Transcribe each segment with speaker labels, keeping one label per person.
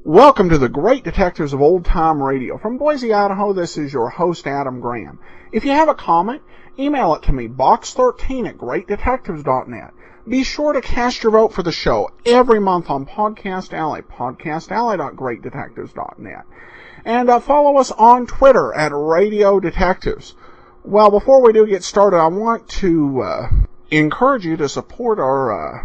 Speaker 1: Welcome to the Great Detectives of Old Time Radio. From Boise, Idaho, this is your host, Adam Graham. If you have a comment, email it to me, box13@greatdetectives.net. Be sure to cast your vote for the show every month on Podcast Alley, podcastalley.greatdetectives.net. And follow us on Twitter at Radio Detectives. Well, before we do get started, I want to encourage you to support our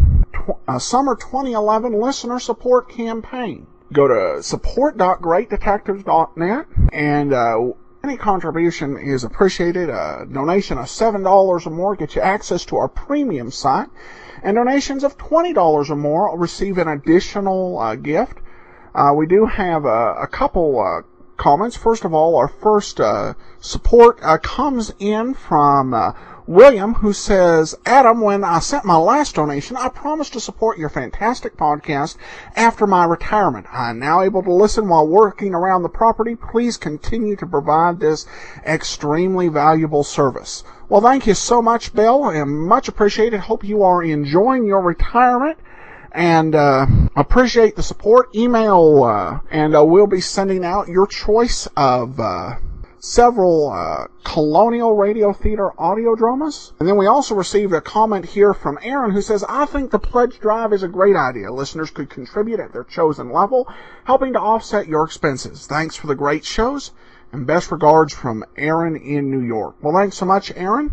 Speaker 1: Summer 2011 Listener Support Campaign. Go to support.greatdetectives.net, and any contribution is appreciated. A donation of $7 or more gets you access to our premium site, and donations of $20 or more will receive an additional gift. We do have a couple comments. First of all, our first support comes in from William, who says, Adam, when I sent my last donation, I promised to support your fantastic podcast after my retirement. I am now able to listen while working around the property. Please continue to provide this extremely valuable service. Well, thank you so much, Bill, and much appreciated. Hope you are enjoying your retirement, and appreciate the support. Email, and we'll be sending out your choice of several Colonial Radio Theater audio dramas. And then we also received a comment here from Aaron, who says, I think the pledge drive is a great idea. Listeners could contribute at their chosen level, helping to offset your expenses. Thanks for the great shows, and best regards from Aaron in New York. Well, thanks so much, Aaron.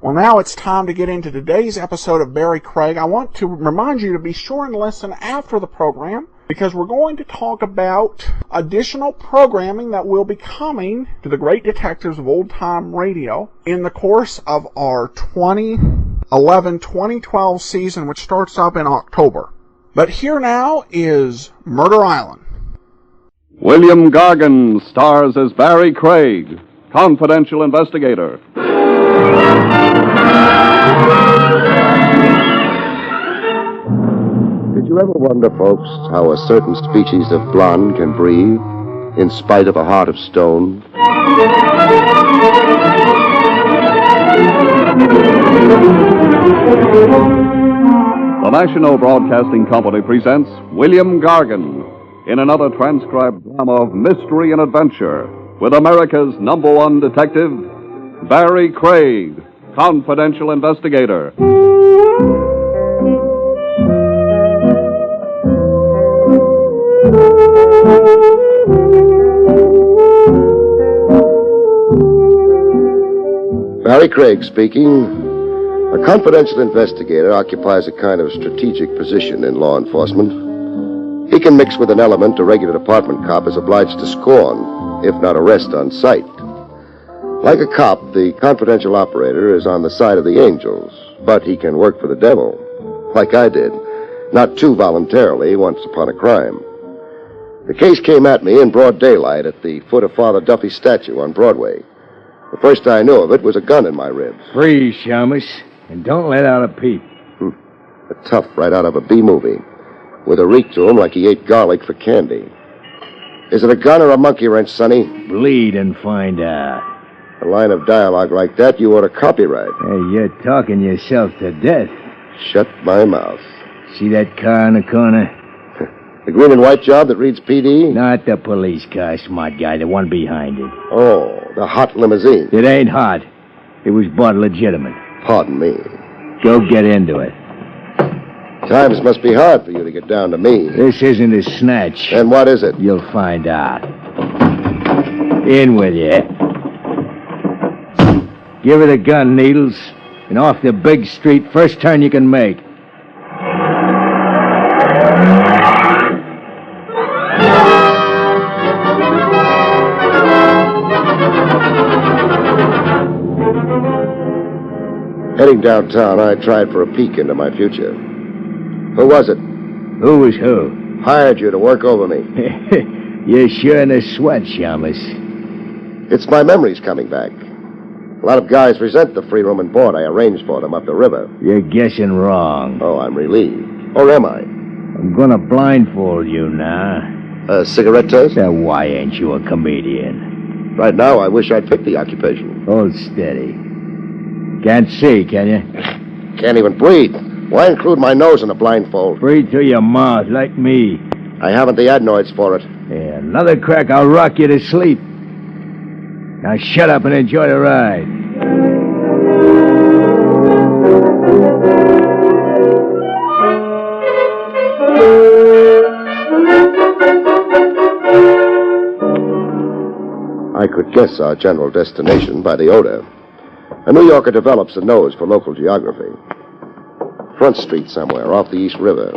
Speaker 1: Well, now it's time to get into today's episode of Barrie Craig. I want to remind you to be sure and listen after the program, because we're going to talk about additional programming that will be coming to the Great Detectives of Old Time Radio in the course of our 2011-2012 season, which starts up in October. But here now is Murder Island.
Speaker 2: William Gargan stars as Barrie Craig, confidential investigator.
Speaker 3: Did you ever wonder, folks, how a certain species of blonde can breathe in spite of a heart of stone?
Speaker 2: The National Broadcasting Company presents William Gargan in another transcribed drama of mystery and adventure with America's #1 detective, Barrie Craig, confidential investigator.
Speaker 3: Barrie Craig speaking. A confidential investigator occupies a kind of strategic position in law enforcement. He can mix with an element a regular department cop is obliged to scorn, if not arrest on sight. Like a cop, the confidential operator is on the side of the angels, but he can work for the devil, like I did, not too voluntarily once upon a crime. The case came at me in broad daylight at the foot of Father Duffy's statue on Broadway. The first I knew of it was a gun in my ribs.
Speaker 4: Freeze, Shamus, and don't let out a peep.
Speaker 3: A tough right out of a B-movie, with a reek to him like he ate garlic for candy. Is it a gun or a monkey wrench, Sonny?
Speaker 4: Bleed and find out.
Speaker 3: A line of dialogue like that you ought to copyright.
Speaker 4: Hey, you're talking yourself to death.
Speaker 3: Shut my mouth.
Speaker 4: See that car in the corner?
Speaker 3: The green and white job that reads PD?
Speaker 4: Not the police car, smart guy, the one behind it.
Speaker 3: Oh, the hot limousine.
Speaker 4: It ain't hot. It was bought legitimate.
Speaker 3: Pardon me.
Speaker 4: Go get into it.
Speaker 3: Times must be hard for you to get down to me.
Speaker 4: This isn't a snatch.
Speaker 3: And what is it?
Speaker 4: You'll find out. In with you. Give her the gun, Needles, and off the big street, first turn you can make.
Speaker 3: Heading downtown, I tried for a peek into my future. Who was it?
Speaker 4: Who was who?
Speaker 3: Hired you to work over me.
Speaker 4: You're sure in a sweat, Shamus.
Speaker 3: It's my memories coming back. A lot of guys resent the free room and board I arranged for them up the river.
Speaker 4: You're guessing wrong.
Speaker 3: Oh, I'm relieved. Or am I?
Speaker 4: I'm gonna blindfold you now.
Speaker 3: A cigarette test?
Speaker 4: Now, why ain't you a comedian?
Speaker 3: Right now, I wish I'd picked the occupation.
Speaker 4: Hold steady. Can't see, can you?
Speaker 3: Can't even breathe. Why include my nose in a blindfold?
Speaker 4: Breathe through your mouth, like me.
Speaker 3: I haven't the adenoids for it.
Speaker 4: Yeah, another crack, I'll rock you to sleep. Now shut up and enjoy the ride.
Speaker 3: I could guess our general destination by the odor. A New Yorker develops a nose for local geography. Front Street somewhere, off the East River.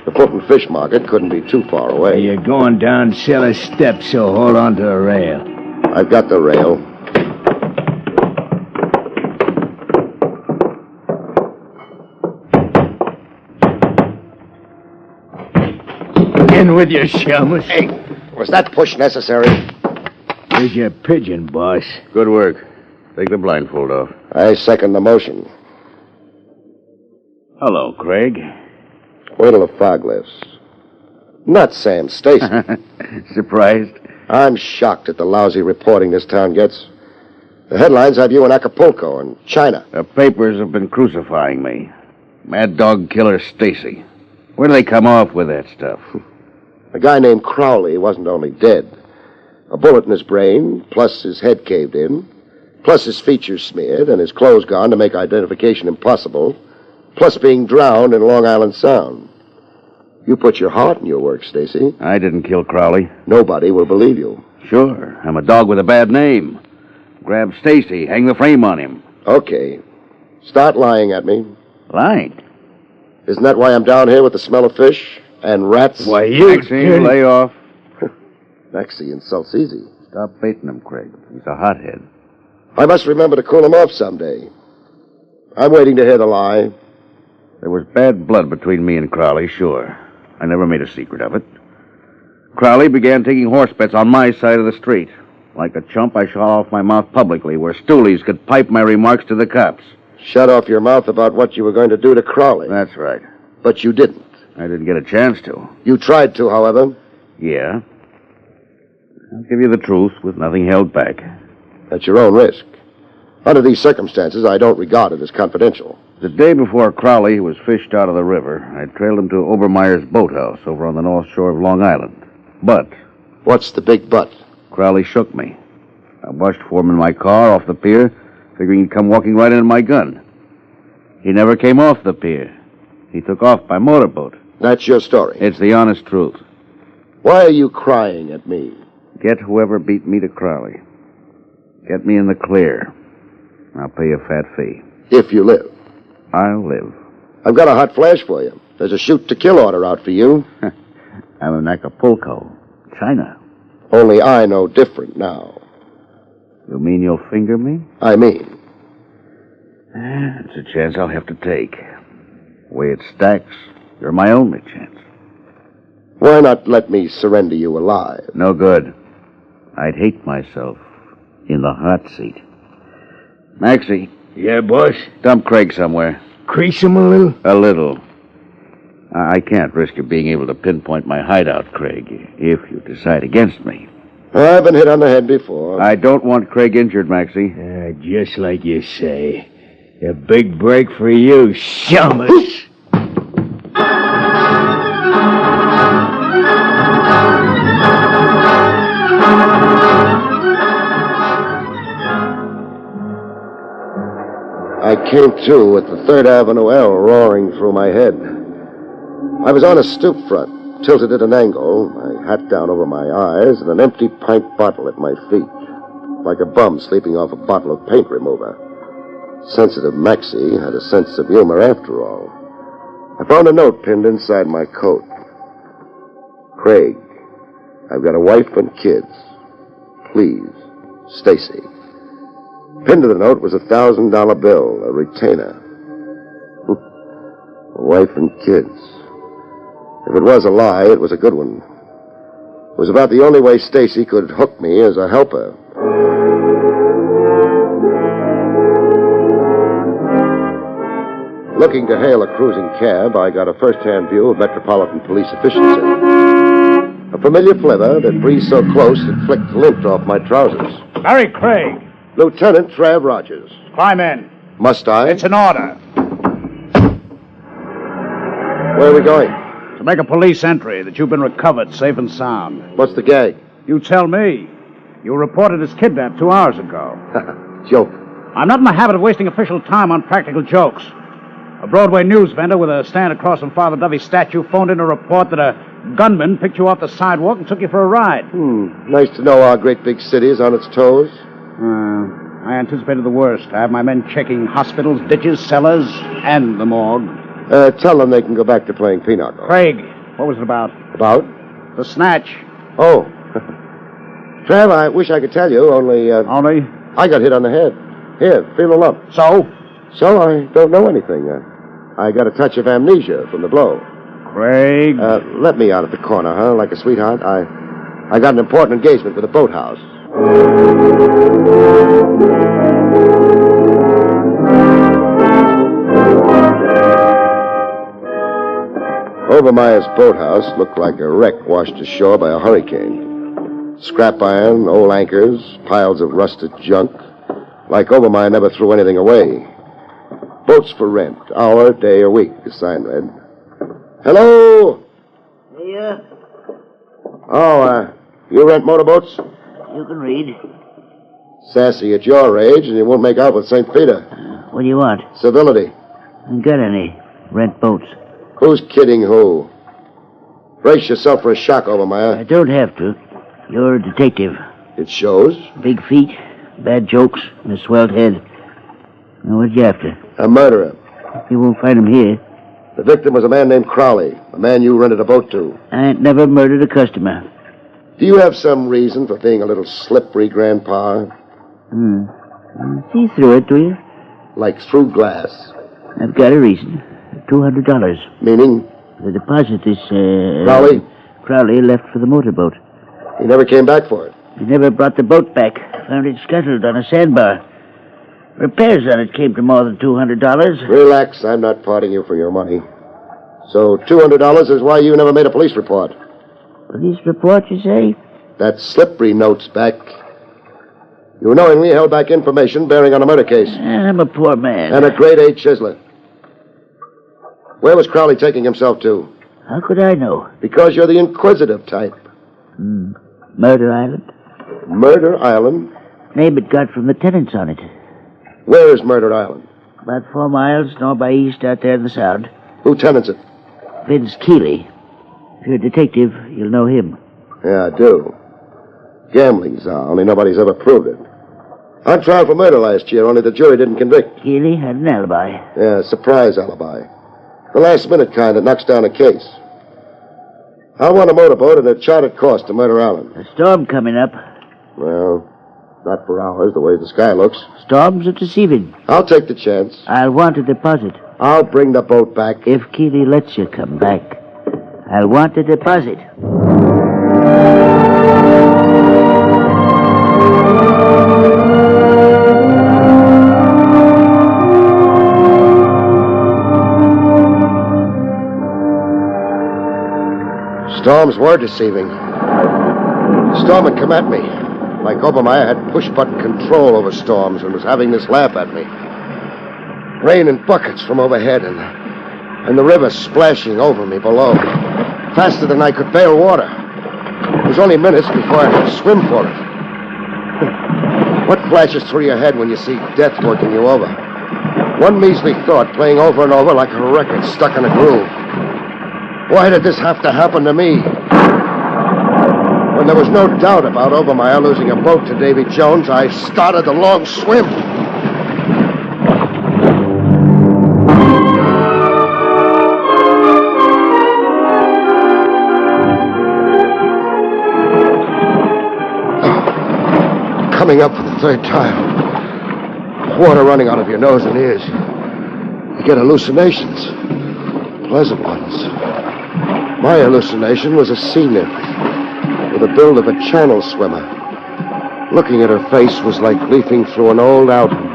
Speaker 3: The Foot and Fish Market couldn't be too far away.
Speaker 4: You're going down cellar steps, so hold on to the rail.
Speaker 3: I've got the rail.
Speaker 4: In with your chums.
Speaker 3: Hey, was that push necessary?
Speaker 4: Here's your pigeon, boss.
Speaker 5: Good work. Take the blindfold off.
Speaker 3: I second the motion.
Speaker 5: Hello, Craig.
Speaker 3: Wait till the fog lifts. Not Sam Stacy.
Speaker 5: Surprised?
Speaker 3: I'm shocked at the lousy reporting this town gets. The headlines have you in Acapulco and China.
Speaker 5: The papers have been crucifying me. Mad dog killer Stacy. Where do they come off with that stuff?
Speaker 3: A guy named Crowley wasn't only dead. A bullet in his brain, plus his head caved in, plus his features smeared and his clothes gone to make identification impossible, plus being drowned in Long Island Sound. You put your heart in your work, Stacy.
Speaker 5: I didn't kill Crowley.
Speaker 3: Nobody will believe you.
Speaker 5: Sure, I'm a dog with a bad name. Grab Stacy, hang the frame on him.
Speaker 3: Okay. Start lying at me.
Speaker 5: Lying?
Speaker 3: Isn't that why I'm down here with the smell of fish and rats?
Speaker 4: Why, you...
Speaker 5: Maxine, lay off.
Speaker 3: Maxie insults easy.
Speaker 5: Stop baiting him, Craig. He's a hothead.
Speaker 3: I must remember to cool him off someday. I'm waiting to hear the lie.
Speaker 5: There was bad blood between me and Crowley, sure. I never made a secret of it. Crowley began taking horse bets on my side of the street. Like a chump, I shot off my mouth publicly, where stoolies could pipe my remarks to the cops.
Speaker 3: Shut off your mouth about what you were going to do to Crowley.
Speaker 5: That's right.
Speaker 3: But you didn't.
Speaker 5: I didn't get a chance to.
Speaker 3: You tried to, however.
Speaker 5: Yeah. I'll give you the truth with nothing held back.
Speaker 3: At your own risk. Under these circumstances, I don't regard it as confidential.
Speaker 5: The day before Crowley was fished out of the river, I trailed him to Obermeyer's boathouse over on the north shore of Long Island. But...
Speaker 3: What's the big but?
Speaker 5: Crowley shook me. I washed for him in my car off the pier, figuring he'd come walking right into my gun. He never came off the pier. He took off by motorboat.
Speaker 3: That's your story.
Speaker 5: It's the honest truth.
Speaker 3: Why are you crying at me?
Speaker 5: Get whoever beat me to Crowley. Get me in the clear. I'll pay you a fat fee.
Speaker 3: If you live.
Speaker 5: I'll live.
Speaker 3: I've got a hot flash for you. There's a shoot-to-kill order out for you.
Speaker 5: I'm in Acapulco, China.
Speaker 3: Only I know different now.
Speaker 5: You mean you'll finger me?
Speaker 3: I mean.
Speaker 5: It's a chance I'll have to take. The way it stacks, you're my only chance.
Speaker 3: Why not let me surrender you alive?
Speaker 5: No good. I'd hate myself in the hot seat. Maxie.
Speaker 4: Yeah, boss?
Speaker 5: Dump Craig somewhere.
Speaker 4: Crease him a little?
Speaker 5: A little. I can't risk you being able to pinpoint my hideout, Craig, if you decide against me.
Speaker 3: I've been hit on the head before.
Speaker 5: I don't want Craig injured, Maxie.
Speaker 4: Just like you say. A big break for you, Shamus.
Speaker 3: I came to with the 3rd Avenue L roaring through my head. I was on a stoop front, tilted at an angle, my hat down over my eyes, and an empty pint bottle at my feet, like a bum sleeping off a bottle of paint remover. Sensitive Maxie had a sense of humor after all. I found a note pinned inside my coat. Craig, I've got a wife and kids. Please, Stacy. Pinned to the note was a $1,000 bill, a retainer. A wife and kids. If it was a lie, it was a good one. It was about the only way Stacy could hook me as a helper. Looking to hail a cruising cab, I got a first-hand view of Metropolitan Police efficiency. A familiar flavor that breezed so close it flicked lint off my trousers.
Speaker 4: Barrie Craig.
Speaker 3: Lieutenant Trav Rogers.
Speaker 4: Climb in.
Speaker 3: Must I?
Speaker 4: It's an order.
Speaker 3: Where are we going?
Speaker 4: To make a police entry that you've been recovered safe and sound.
Speaker 3: What's the gag?
Speaker 4: You tell me. You were reported as kidnapped 2 hours ago.
Speaker 3: Joke.
Speaker 4: I'm not in the habit of wasting official time on practical jokes. A Broadway news vendor with a stand across from Father Dovey's statue phoned in a report that a gunman picked you off the sidewalk and took you for a ride.
Speaker 3: Nice to know our great big city is on its toes.
Speaker 4: I anticipated the worst. I have my men checking hospitals, ditches, cellars, and the morgue.
Speaker 3: Tell them they can go back to playing pinochle.
Speaker 4: Craig, what was it about?
Speaker 3: About?
Speaker 4: The snatch.
Speaker 3: Oh. Trav, I wish I could tell you, only...
Speaker 4: Only?
Speaker 3: I got hit on the head. Here, feel the lump.
Speaker 4: So?
Speaker 3: So I don't know anything. I got a touch of amnesia from the blow.
Speaker 4: Craig?
Speaker 3: Let me out at the corner, huh? Like a sweetheart. I got an important engagement with a boathouse. Obermeyer's boathouse looked like a wreck washed ashore by a hurricane. Scrap iron, old anchors, piles of rusted junk. Like Obermeyer never threw anything away. Boats for rent, hour, day, or week, the sign read. Hello?
Speaker 6: Yeah,
Speaker 3: Oh, you rent motorboats?
Speaker 6: you can read.
Speaker 3: Sassy at your age, and you won't make out with St. Peter.
Speaker 6: What do you want?
Speaker 3: Civility.
Speaker 6: Ain't got any. Rent boats.
Speaker 3: Who's kidding who? Brace yourself for a shock,
Speaker 6: I
Speaker 3: Obermeyer.
Speaker 6: don't have to. You're a detective.
Speaker 3: It shows.
Speaker 6: Big feet, bad jokes, and a swelled head. Now, what you after?
Speaker 3: A murderer.
Speaker 6: You won't find him here.
Speaker 3: The victim was a man named Crowley, a man you rented a boat to.
Speaker 6: I ain't never murdered a customer.
Speaker 3: Do you have some reason for being a little slippery, Grandpa?
Speaker 6: See through it, do you?
Speaker 3: Like through glass.
Speaker 6: I've got a reason. $200.
Speaker 3: Meaning?
Speaker 6: The deposit is,
Speaker 3: Crowley?
Speaker 6: Crowley left for the motorboat.
Speaker 3: He never came back for it.
Speaker 6: He never brought the boat back. Found it scuttled on a sandbar. Repairs on it came to more than $200.
Speaker 3: Relax, I'm not parting you for your money. So $200 is why you never made a police report.
Speaker 6: Police report, you say?
Speaker 3: That slippery note's back. You knowingly held back information bearing on a murder case.
Speaker 6: I'm a poor man.
Speaker 3: And a grade A chiseler. Where was Crowley taking himself to?
Speaker 6: How could I know?
Speaker 3: Because you're the inquisitive type.
Speaker 6: Murder Island?
Speaker 3: Murder Island?
Speaker 6: Name it got from the tenants on it.
Speaker 3: Where is Murder Island?
Speaker 6: About 4 miles north by east out there in the Sound.
Speaker 3: Who tenants it?
Speaker 6: Vince Keeley. If you're a detective, you'll know him.
Speaker 3: Yeah, I do. Gambling czar, only nobody's ever proved it. On trial for murder last year, only the jury didn't convict.
Speaker 6: Keeley had an alibi.
Speaker 3: Yeah, surprise alibi. The last-minute kind that knocks down a case. I want a motorboat at a chartered course to Murder Island.
Speaker 6: A storm coming up.
Speaker 3: Well, not for hours, the way the sky looks.
Speaker 6: Storms are deceiving.
Speaker 3: I'll take the chance.
Speaker 6: I'll want a deposit.
Speaker 3: I'll bring the boat back.
Speaker 6: If Keeley lets you come back, I'll want a deposit.
Speaker 3: Storms were deceiving. The storm had come at me. Like Obermeyer had push-button control over storms and was having this laugh at me. Rain in buckets from overhead and the river splashing over me below. Faster than I could bail water. It was only minutes before I had to swim for it. What flashes through your head when you see death working you over? One measly thought playing over and over like a record stuck in a groove. Why did this have to happen to me? When there was no doubt about Obermeyer losing a boat to Davy Jones, I started the long swim. Coming up for the third time. Water running out of your nose and ears. You get hallucinations. Pleasant ones. My hallucination was a sea nymph with the build of a channel swimmer. Looking at her face was like leafing through an old album.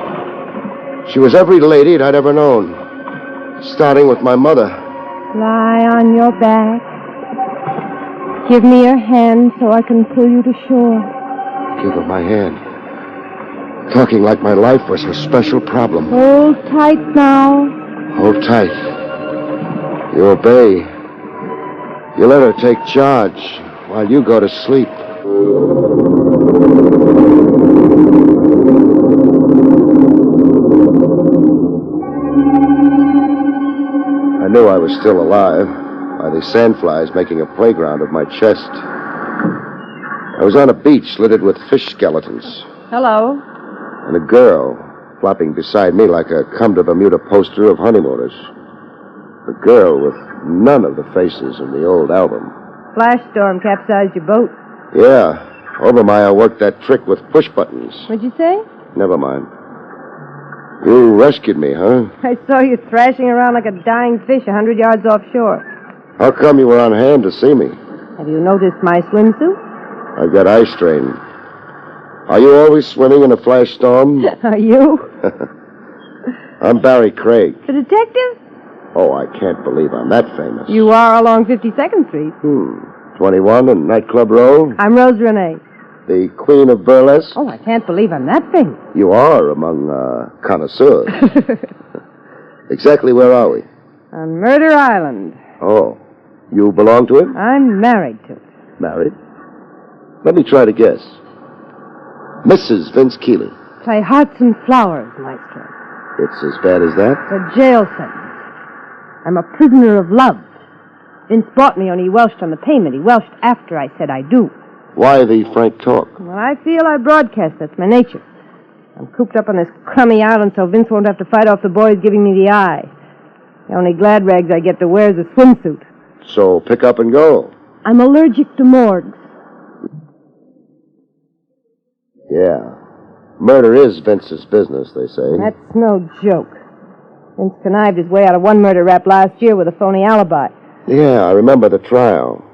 Speaker 3: She was every lady I'd ever known, starting with my mother.
Speaker 7: Lie on your back. Give me your hand so I can pull you to shore.
Speaker 3: Give her my hand. Talking like my life was her special problem.
Speaker 7: Hold tight now.
Speaker 3: Hold tight. You obey. You let her take charge while you go to sleep. I knew I was still alive by the sandflies making a playground of my chest. I was on a beach littered with fish skeletons.
Speaker 7: Hello.
Speaker 3: And a girl flopping beside me like a come-to-Bermuda poster of honeymooners. A girl with none of the faces in the old album.
Speaker 7: Flash storm capsized your boat.
Speaker 3: Yeah, Obermeyer worked that trick with push buttons.
Speaker 7: What'd you say?
Speaker 3: Never mind. You rescued me, huh?
Speaker 7: I saw you thrashing around like a dying fish 100 yards offshore.
Speaker 3: How come you were on hand to see me?
Speaker 7: Have you noticed my swimsuit?
Speaker 3: I've got eye strain. Are you always swimming in a flash storm?
Speaker 7: Are you?
Speaker 3: I'm Barrie Craig.
Speaker 7: The detective?
Speaker 3: Oh, I can't believe I'm that famous.
Speaker 7: You are along 52nd Street.
Speaker 3: 21 and Nightclub Row?
Speaker 7: I'm Rose Renee.
Speaker 3: The queen of burlesque?
Speaker 7: Oh, I can't believe I'm that famous.
Speaker 3: You are among connoisseurs. Exactly where are we?
Speaker 7: On Murder Island.
Speaker 3: Oh, you belong to it?
Speaker 7: I'm married to it.
Speaker 3: Married? Let me try to guess. Mrs. Vince Keeley.
Speaker 7: Play Hearts and Flowers, Maestro.
Speaker 3: It's as bad as that?
Speaker 7: A jail sentence. I'm a prisoner of love. Vince bought me, only he welched on the payment. He welched after I said I do.
Speaker 3: Why the frank talk?
Speaker 7: When I feel I broadcast, that's my nature. I'm cooped up on this crummy island so Vince won't have to fight off the boys giving me the eye. The only glad rags I get to wear is a swimsuit.
Speaker 3: So pick up and go.
Speaker 7: I'm allergic to morgues.
Speaker 3: Yeah. Murder is Vince's business, they say.
Speaker 7: That's no joke. Vince connived his way out of one murder rap last year with a phony alibi.
Speaker 3: Yeah, I remember the trial.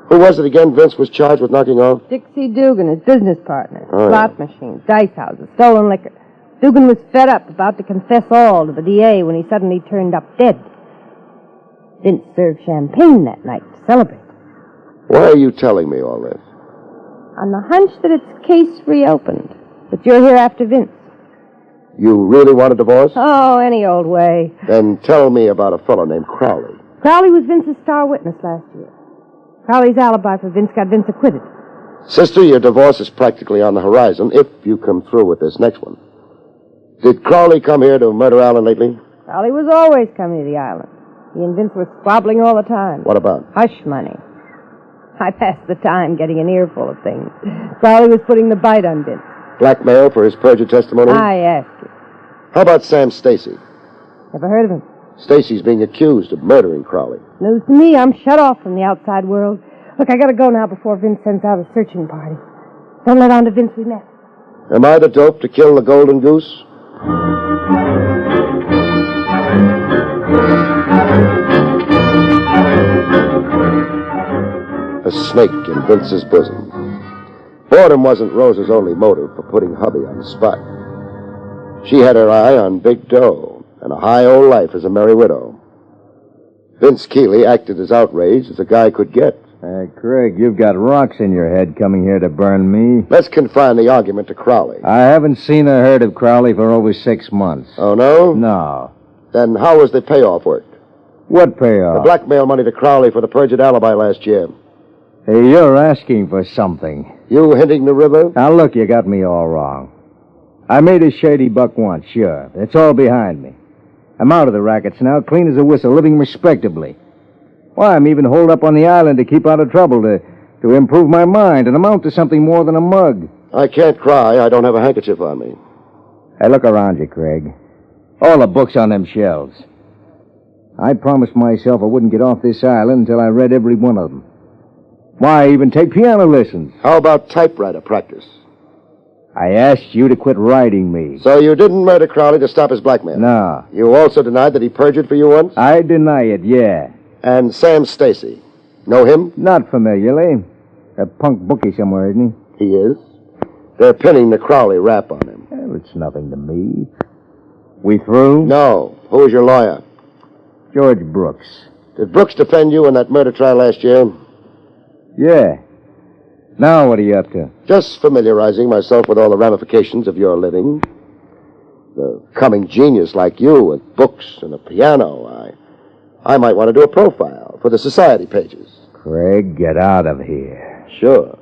Speaker 3: Who was it again Vince was charged with knocking off?
Speaker 7: Dixie Dugan, his business partner.
Speaker 3: Oh,
Speaker 7: Slot machines, dice houses, stolen liquor. Dugan was fed up, about to confess all to the DA when he suddenly turned up dead. Vince served champagne that night to celebrate.
Speaker 3: Why are you telling me all this?
Speaker 7: On the hunch that it's case reopened. But you're here after Vince.
Speaker 3: You really want a divorce?
Speaker 7: Oh, any old way.
Speaker 3: Then tell me about a fellow named Crowley.
Speaker 7: Crowley was Vince's star witness last year. Crowley's alibi for Vince got Vince acquitted.
Speaker 3: Sister, your divorce is practically on the horizon if you come through with this next one. Did Crowley come here to Murder Island lately?
Speaker 7: Crowley was always coming to the island. He and Vince were squabbling all the time.
Speaker 3: What about?
Speaker 7: Hush money. I passed the time getting an earful of things. Crowley was putting the bite on Vince.
Speaker 3: Blackmail for his perjured testimony?
Speaker 7: I asked you.
Speaker 3: How about Sam Stacy?
Speaker 7: Never heard of him.
Speaker 3: Stacy's being accused of murdering Crowley.
Speaker 7: News to me. I'm shut off from the outside world. Look, I gotta go now before Vince sends out a searching party. Don't let on to Vince we met.
Speaker 3: Am I the dope to kill the golden goose? A snake in Vince's bosom. Boredom wasn't Rose's only motive for putting hubby on the spot. She had her eye on big dough and a high old life as a merry widow. Vince Keeley acted as outraged as a guy could get.
Speaker 8: Craig, you've got rocks in your head coming here to burn me.
Speaker 3: Let's confine the argument to Crowley.
Speaker 8: I haven't seen or heard of Crowley for over 6 months.
Speaker 3: Oh, no?
Speaker 8: No.
Speaker 3: Then how was the payoff worked?
Speaker 8: What payoff?
Speaker 3: The blackmail money to Crowley for the perjured alibi last year.
Speaker 8: Hey, you're asking for something.
Speaker 3: You hinting the river?
Speaker 8: Now, look, you got me all wrong. I made a shady buck once, sure. It's all behind me. I'm out of the rackets now, clean as a whistle, living respectably. Why, I'm even holed up on the island to keep out of trouble, to improve my mind and amount to something more than a mug.
Speaker 3: I can't cry. I don't have a handkerchief on me.
Speaker 8: Hey, look around you, Craig. All the books on them shelves. I promised myself I wouldn't get off this island until I read every one of them. Why, even take piano lessons.
Speaker 3: How about typewriter practice?
Speaker 8: I asked you to quit writing me.
Speaker 3: So you didn't murder Crowley to stop his blackmail?
Speaker 8: No.
Speaker 3: You also denied that he perjured for you once?
Speaker 8: I deny it, yeah.
Speaker 3: And Sam Stacy. Know him?
Speaker 8: Not familiarly. A punk bookie somewhere, isn't he?
Speaker 3: He is. They're pinning the Crowley rap on him.
Speaker 8: Well, it's nothing to me. We through?
Speaker 3: No. Who is your lawyer?
Speaker 8: George Brooks.
Speaker 3: Did Brooks defend you in that murder trial last year?
Speaker 8: Yeah. Now what are you up to?
Speaker 3: Just familiarizing myself with all the ramifications of your living. The coming genius like you with books and a piano, I might want to do a profile for the society pages.
Speaker 8: Craig, get out of here.
Speaker 3: Sure.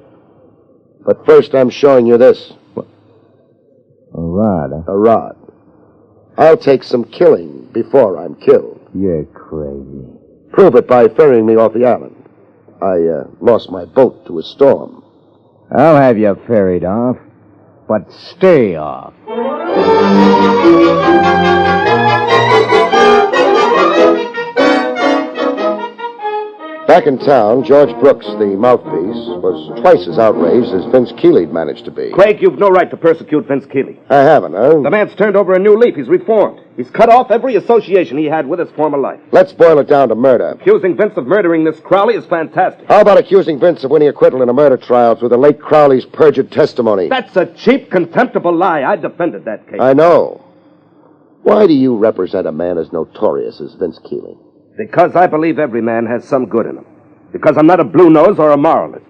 Speaker 3: But first I'm showing you this.
Speaker 8: A rod, huh?
Speaker 3: A rod. I'll take some killing before I'm killed.
Speaker 8: You're crazy.
Speaker 3: Prove it by ferrying me off the island. I lost my boat to a storm.
Speaker 8: I'll have you ferried off, but stay off.
Speaker 3: Back in town, George Brooks, the mouthpiece, was twice as outraged as Vince Keeley'd managed to be.
Speaker 9: Craig, you've no right to persecute Vince Keeley.
Speaker 3: I haven't, huh?
Speaker 9: The man's turned over a new leaf. He's reformed. He's cut off every association he had with his former life.
Speaker 3: Let's boil it down to murder.
Speaker 9: Accusing Vince of murdering this Crowley is fantastic.
Speaker 3: How about accusing Vince of winning acquittal in a murder trial through the late Crowley's perjured testimony?
Speaker 9: That's a cheap, contemptible lie. I defended that case.
Speaker 3: I know. Why do you represent a man as notorious as Vince Keeley?
Speaker 9: Because I believe every man has some good in him. Because I'm not a blue nose or a moralist.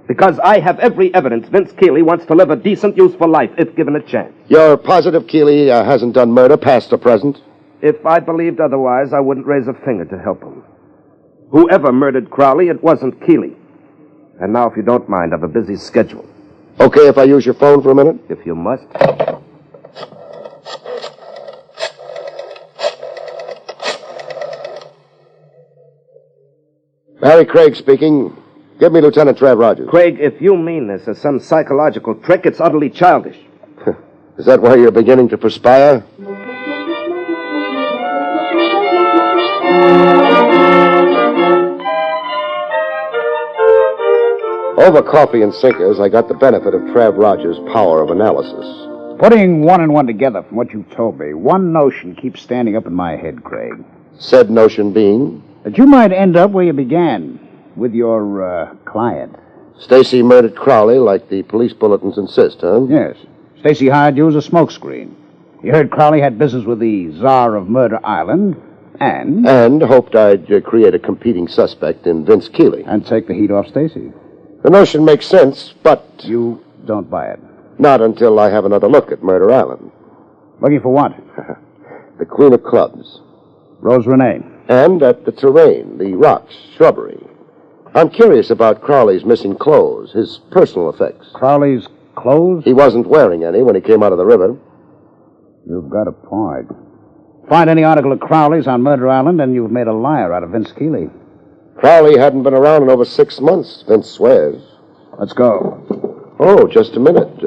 Speaker 9: Because I have every evidence Vince Keeley wants to live a decent, useful life if given a chance.
Speaker 3: You're positive Keeley hasn't done murder, past or present?
Speaker 9: If I believed otherwise, I wouldn't raise a finger to help him. Whoever murdered Crowley, it wasn't Keeley. And now, if you don't mind, I've a busy schedule.
Speaker 3: Okay if I use your phone for a minute?
Speaker 9: If you must.
Speaker 3: Barrie Craig speaking. Give me Lieutenant Trav Rogers.
Speaker 9: Craig, if you mean this as some psychological trick, it's utterly childish.
Speaker 3: Is that why you're beginning to perspire? Over coffee and sinkers, I got the benefit of Trav Rogers' power of analysis.
Speaker 4: Putting one and one together from what you told me, one notion keeps standing up in my head, Craig.
Speaker 3: Said notion being?
Speaker 4: That you might end up where you began, with your, client.
Speaker 3: Stacy murdered Crowley like the police bulletins insist, huh?
Speaker 4: Yes. Stacy hired you as a smokescreen. He heard Crowley had business with the Czar of Murder Island, and...
Speaker 3: And hoped I'd create a competing suspect in Vince Keeley.
Speaker 4: And take the heat off Stacy.
Speaker 3: The notion makes sense, but...
Speaker 4: You don't buy it.
Speaker 3: Not until I have another look at Murder Island.
Speaker 4: Looking for what?
Speaker 3: The Queen of Clubs.
Speaker 4: Rose Renee.
Speaker 3: And at the terrain, the rocks, shrubbery. I'm curious about Crowley's missing clothes, his personal effects.
Speaker 4: Crowley's clothes?
Speaker 3: He wasn't wearing any when he came out of the river.
Speaker 4: You've got a point. Find any article of Crowley's on Murder Island, and you've made a liar out of Vince Keeley.
Speaker 3: Crowley hadn't been around in over 6 months, Vince swears.
Speaker 4: Let's go.
Speaker 3: Oh, just a minute.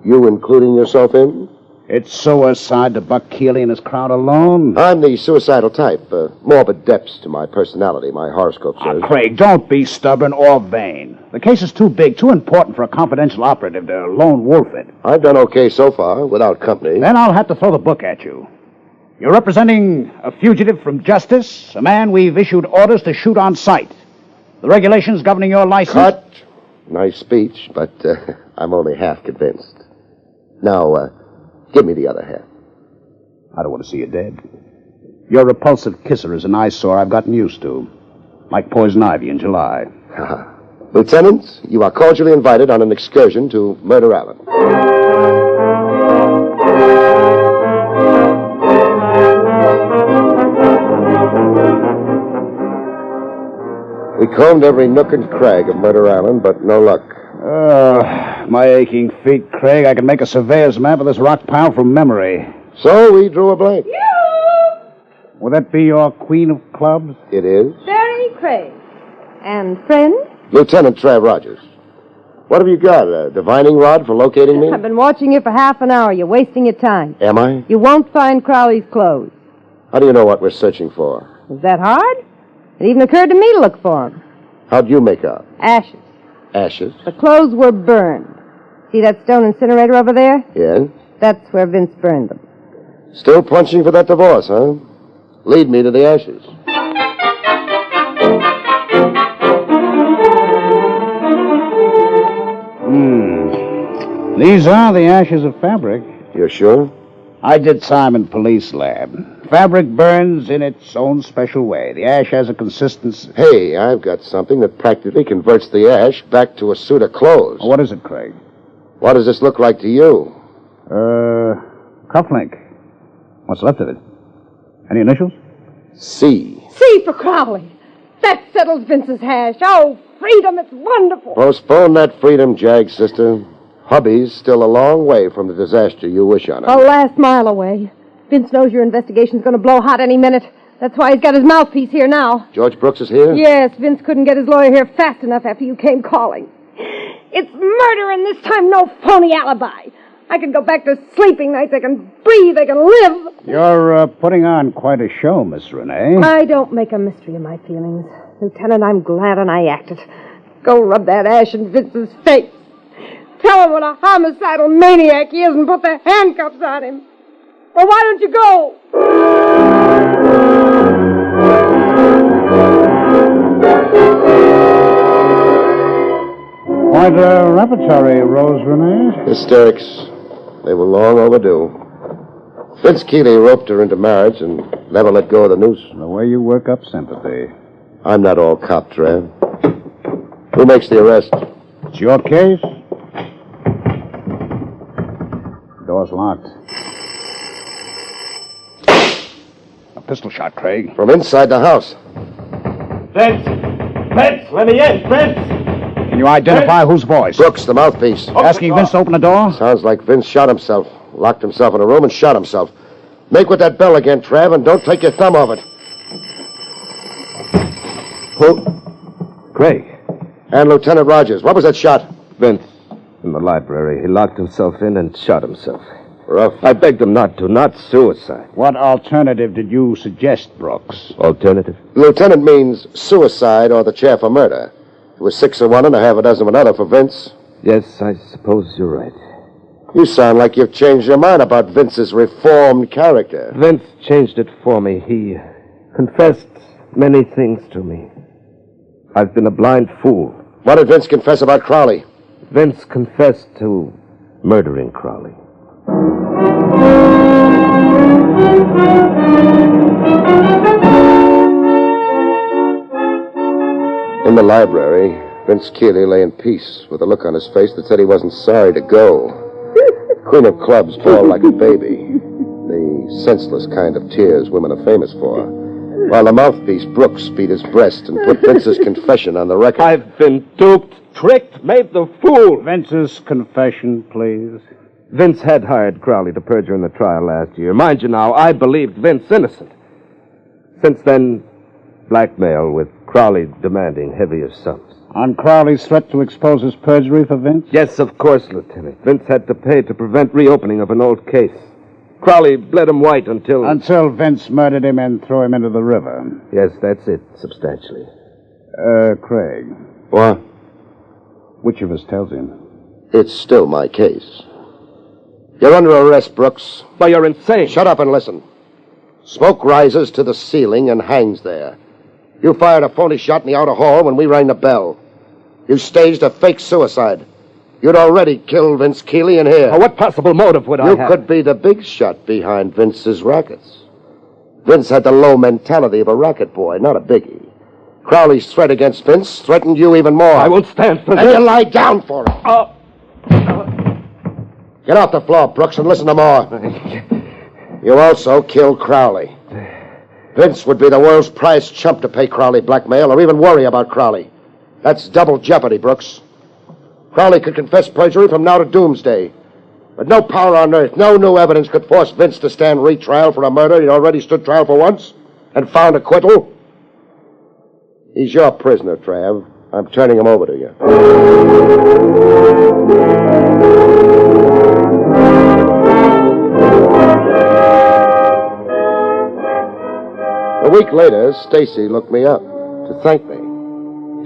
Speaker 3: You including yourself in?
Speaker 4: It's suicide to buck Keeley and his crowd alone.
Speaker 3: I'm the suicidal type. Morbid depths to my personality, my horoscope says.
Speaker 4: Craig, don't be stubborn or vain. The case is too big, too important for a confidential operative to lone wolf it.
Speaker 3: I've done okay so far, without company.
Speaker 4: Then I'll have to throw the book at you. You're representing a fugitive from justice, a man we've issued orders to shoot on sight. The regulations governing your license...
Speaker 3: Cut. Nice speech, but I'm only half convinced. Now, give me the other half.
Speaker 4: I don't want to see you dead. Your repulsive kisser is an eyesore I've gotten used to. Like poison ivy in July.
Speaker 3: Lieutenant, you are cordially invited on an excursion to Murder Island. We combed every nook and crag of Murder Island, but no luck.
Speaker 4: My aching feet, Craig. I can make a surveyor's map of this rock pile from memory.
Speaker 3: So we drew a blank.
Speaker 4: Will that be your Queen of Clubs?
Speaker 3: It is.
Speaker 7: Barrie Craig. And friend?
Speaker 3: Lieutenant Trav Rogers. What have you got, a divining rod for locating me?
Speaker 7: I've been watching you for half an hour. You're wasting your time.
Speaker 3: Am I?
Speaker 7: You won't find Crowley's clothes.
Speaker 3: How do you know what we're searching for?
Speaker 7: Is that hard? It even occurred to me to look for them.
Speaker 3: How'd you make out?
Speaker 7: Ashes.
Speaker 3: Ashes?
Speaker 7: The clothes were burned. See that stone incinerator over there?
Speaker 3: Yes.
Speaker 7: That's where Vince burned them.
Speaker 3: Still punching for that divorce, huh? Lead me to the ashes.
Speaker 4: These are the ashes of fabric.
Speaker 3: You're sure?
Speaker 4: I did some in police lab. Fabric burns in its own special way. The ash has a consistency.
Speaker 3: Hey, I've got something that practically converts the ash back to a suit of clothes.
Speaker 4: What is it, Craig?
Speaker 3: What does this look like to you?
Speaker 4: Cufflink. What's left of it? Any initials?
Speaker 3: C.
Speaker 7: C for Crowley. That settles Vince's hash. Oh, freedom, it's wonderful.
Speaker 3: Postpone that freedom, Jag, sister. Hubby's still a long way from the disaster you wish on him.
Speaker 7: A last mile away. Vince knows your investigation's going to blow hot any minute. That's why he's got his mouthpiece here now.
Speaker 3: George Brooks is here?
Speaker 7: Yes, Vince couldn't get his lawyer here fast enough after you came calling. It's murder, and this time no phony alibi. I can go back to sleeping nights. I can breathe. I can live.
Speaker 4: You're putting on quite a show, Miss Renee.
Speaker 7: I don't make a mystery of my feelings. Lieutenant, I'm glad and I acted. Go rub that ash in Vince's face. Tell him what a homicidal maniac he is and put the handcuffs on him. Or why don't you go?
Speaker 4: Quite a repertory, Rose Renee.
Speaker 3: Hysterics. They were long overdue. Vince Keeley roped her into marriage and never let go of the noose.
Speaker 4: The way you work up sympathy.
Speaker 3: I'm not all cop, Trav. Who makes the arrest?
Speaker 4: It's your case. Door's locked. A pistol shot, Craig.
Speaker 3: From inside the house.
Speaker 9: Vince! Vince, let me in! Vince!
Speaker 4: Can you identify whose voice?
Speaker 3: Brooks, the mouthpiece.
Speaker 4: Asking Vince to open the door?
Speaker 3: Sounds like Vince shot himself. Locked himself in a room and shot himself. Make with that bell again, Trav, and don't take your thumb off it. Who?
Speaker 9: Craig.
Speaker 3: And Lieutenant Rogers. What was that shot?
Speaker 9: Vince, in the library. He locked himself in and shot himself.
Speaker 3: Rough.
Speaker 9: I begged him not to, not suicide.
Speaker 4: What alternative did you suggest, Brooks?
Speaker 9: Alternative?
Speaker 3: Lieutenant means suicide or the chair for murder. It was 6 of one and a half a dozen of another for Vince.
Speaker 9: Yes, I suppose you're right.
Speaker 3: You sound like you've changed your mind about Vince's reformed character.
Speaker 9: Vince changed it for me. He confessed many things to me. I've been a blind fool.
Speaker 3: What did Vince confess about Crowley?
Speaker 9: Vince confessed to murdering Crowley.
Speaker 3: In the library, Vince Keeley lay in peace with a look on his face that said he wasn't sorry to go. Queen of clubs bawled like a baby. The senseless kind of tears women are famous for. While the mouthpiece, Brooks, beat his breast and put Vince's confession on the record.
Speaker 9: I've been duped, tricked, made the fool.
Speaker 4: Vince's confession, please.
Speaker 9: Vince had hired Crowley to perjure in the trial last year. Mind you now, I believed Vince innocent. Since then, blackmail with Crowley demanding heavier sums.
Speaker 4: On Crowley's threat to expose his perjury for Vince?
Speaker 9: Yes, of course, Lieutenant. Vince had to pay to prevent reopening of an old case. Crowley bled him white until...
Speaker 4: Until Vince murdered him and threw him into the river.
Speaker 9: Yes, that's it, substantially.
Speaker 4: Craig.
Speaker 3: What?
Speaker 4: Which of us tells him?
Speaker 3: It's still my case. You're under arrest, Brooks.
Speaker 9: But you're insane.
Speaker 3: Shut up and listen. Smoke rises to the ceiling and hangs there. You fired a phony shot in the outer hall when we rang the bell. You staged a fake suicide. You'd already killed Vince Keeley in here.
Speaker 9: What possible motive would I have?
Speaker 3: You could be the big shot behind Vince's rackets. Vince had the low mentality of a racket boy, not a biggie. Crowley's threat against Vince threatened you even more.
Speaker 9: I won't stand for
Speaker 3: And
Speaker 9: this.
Speaker 3: you lie down for it. Get off the floor, Brooks, and listen to more. You also killed Crowley. Vince would be the world's prized chump to pay Crowley blackmail or even worry about Crowley. That's double jeopardy, Brooks. Crowley could confess perjury from now to doomsday. But no power on earth, no new evidence could force Vince to stand retrial for a murder he'd already stood trial for once and found acquittal. He's your prisoner, Trav. I'm turning him over to you. A week later, Stacy looked me up to thank me.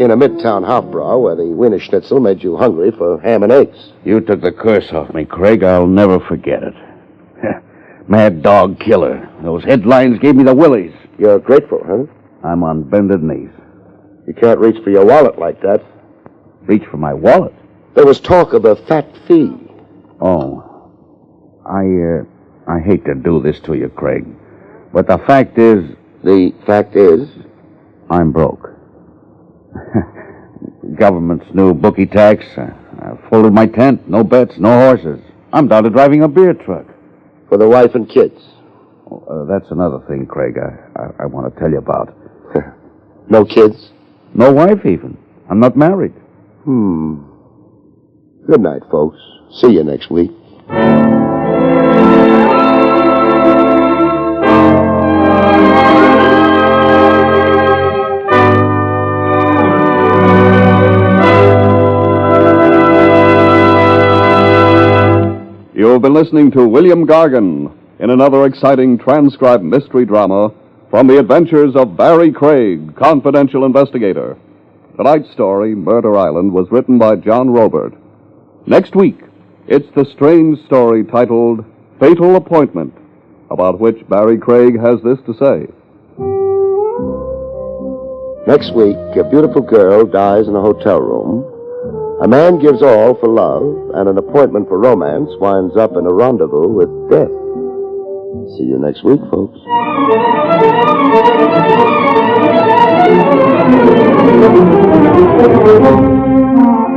Speaker 3: In a midtown Hofbrau where the Wiener Schnitzel made you hungry for ham and eggs.
Speaker 5: You took the curse off me, Craig. I'll never forget it. Mad dog killer. Those headlines gave me the willies.
Speaker 3: You're grateful, huh?
Speaker 5: I'm on bended knees.
Speaker 3: You can't reach for your wallet like that.
Speaker 5: Reach for my wallet.
Speaker 3: There was talk of a fat fee.
Speaker 5: Oh, I hate to do this to you, Craig, but the fact is...
Speaker 3: The fact is?
Speaker 5: I'm broke. Government's new bookie tax. I folded my tent. No bets, no horses. I'm down to driving a beer truck.
Speaker 3: For the wife and kids?
Speaker 5: That's another thing, Craig, I want to tell you about.
Speaker 3: No kids?
Speaker 5: No wife, even. I'm not married.
Speaker 3: Good night, folks. See you next week.
Speaker 2: You've been listening to William Gargan in another exciting transcribed mystery drama from the adventures of Barrie Craig, confidential investigator. Tonight's story, Murder Island, was written by John Robert. Next week, it's the strange story titled Fatal Appointment, about which Barrie Craig has this to say.
Speaker 3: Next week, a beautiful girl dies in a hotel room. A man gives all for love, and an appointment for romance winds up in a rendezvous with death. See you next week, folks.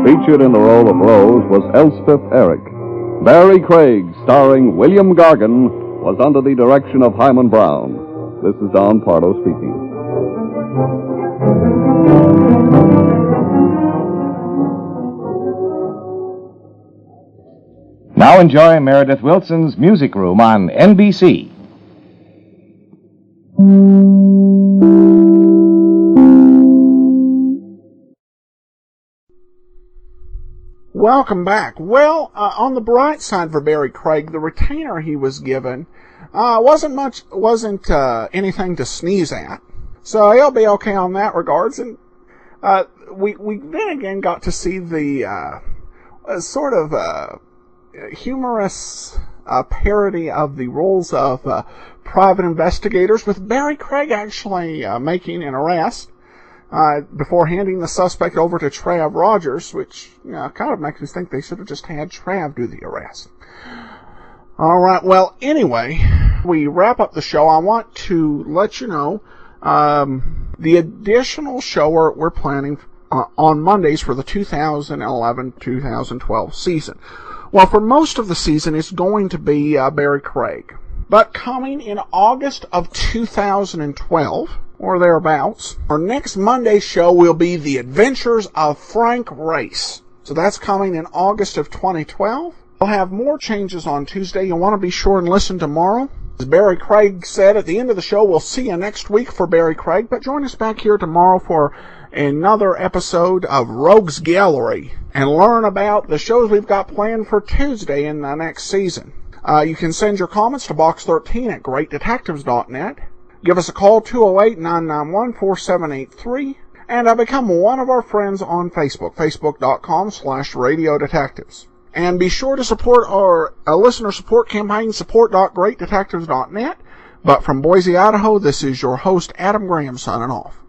Speaker 2: Featured in the role of Rose was Elspeth Eric. Barrie Craig, starring William Gargan, was under the direction of Hyman Brown. This is Don Pardo speaking.
Speaker 10: Now enjoy Meredith Wilson's Music Room on NBC.
Speaker 1: Welcome back. Well, on the bright side for Barrie Craig, the retainer he was given wasn't anything to sneeze at. So he'll be okay on that regards. And we then again got to see the sort of humorous parody of the roles of private investigators, with Barrie Craig actually making an arrest before handing the suspect over to Trav Rogers, which kind of makes me think they should have just had Trav do the arrest. All right, well, anyway, we wrap up the show. I want to let you know the additional show we're planning on Mondays for the 2011-2012 season. Well, for most of the season, it's going to be Barrie Craig. But coming in August of 2012, or thereabouts, our next Monday show will be The Adventures of Frank Race. So that's coming in August of 2012. We'll have more changes on Tuesday. You'll want to be sure and listen tomorrow. As Barrie Craig said at the end of the show, we'll see you next week for Barrie Craig, but join us back here tomorrow for another episode of Rogues Gallery and learn about the shows we've got planned for Tuesday in the next season. You can send your comments to Box 13 at greatdetectives.net. Give us a call, 208-991-4783, and become one of our friends on Facebook, facebook.com/Radio Detectives. And be sure to support our listener support campaign, support.greatdetectives.net. But from Boise, Idaho, this is your host, Adam Graham, signing off.